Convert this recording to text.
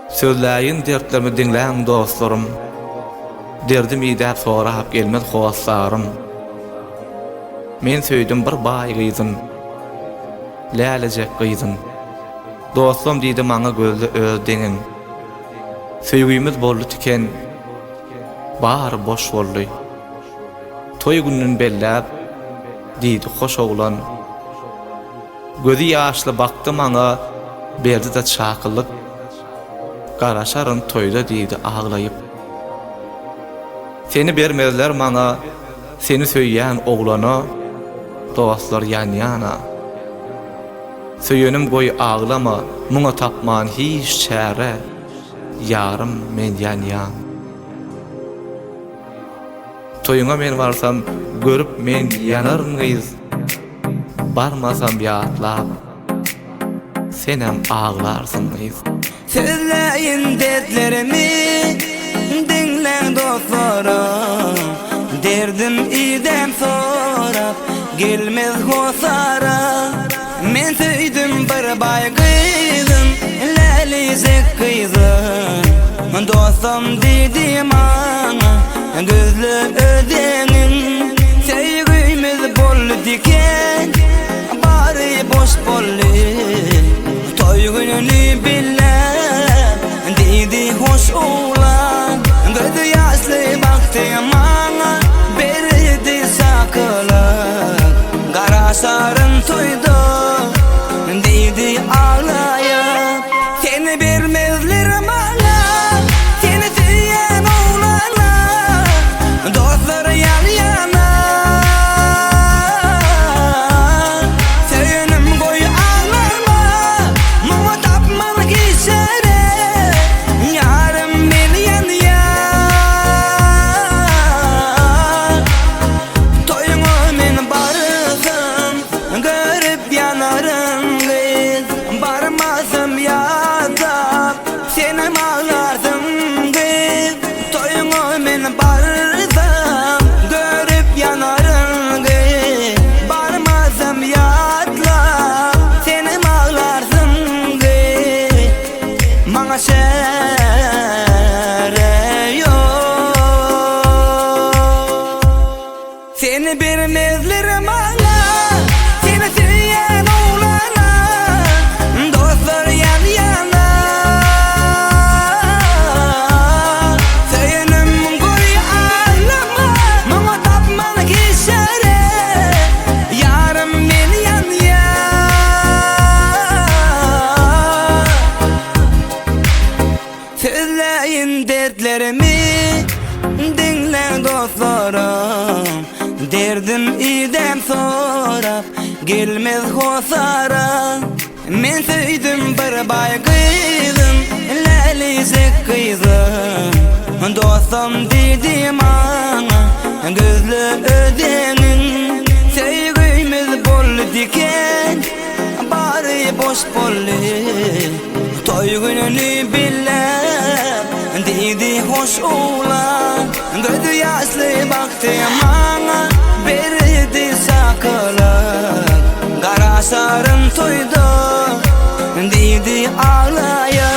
Sözläýin dertlerimi dinläň dostlarym. Derdim ýa-da sorap gelmez howaslarym. Men söýdüm bir baý gyzym. Lälecek gyzym. Dostum diýdi maňa gözde öz deňin. Söýgüýimiz boldy tiken. Bar boş boldy. Toý günüň belläp diýdi hoş oglan. Gözü ýaşly bakdy maňa, berdi de çakyllyk. Garaşaryn toýda diýdi aglaýyp. Seni bermezler maňa, seni söýýän oglana, dostlar ýan-ýana. Söýenim goý aglama, muňa tapman hiç çäre, ýarym men ýan-ýan. Toýuňa men barsam, görüp men ýanaryn gyz. Barmasam ýatlap, senem aglarsın gyz. Sözläýin dertlerimi, dinleň dostlarım. Derdim ýerden sorap, gelmez hosara. Men söýdüm bir baý gyzym, lälecek gyzym. Dostum diýdi maňa, gözlü ödeňiň. Söýgüýmiz boldy diken, bary boş boldy. Toý gününi billep, diýdi hoş oglan. Gözü ýaşly bakdy maňa, berdi çakyllyk. Garaşaryn toýda, diýdi aglaýyp. Seni bermezler maňa, seni söýýän oglana. Dostlar ýan-ýana. Söýenim goý aglama, muňa tapman geçere. Ýarym men ýan-ýan. Toýuňa men barsam, görüp ýanarym gyz. Barmasam ýazap, senem aglarsyn gyz. Toýuňa men barsam, görüp ýanarym gyz. Barmasam ýatlap, senem aglarsyn gyz. Maňa şäre ýok. Seni bermezler maňa, seni söýýän oglana. Dostlar ýan-ýana. Söýenim goý aglama, muňa tapman geçere. Ýarym men ýan-ýan. Sözläýin dertlerimi, dinleň dostlarım. Derdim ýerden sorap, gelmez hosara. Men söýdüm bir baý gyzym, lälecek gyzym. Dostum diýdi maňa, gözlü ödeňiň. Söýgüýmiz boldy diken, bary boş boldy. Toý gününi billep, diýdi hoş oglan. Gözü ýaşly bakdy maňa, berdi çakyllyk. Garaşaryn toýda, diýdi aglaýyp.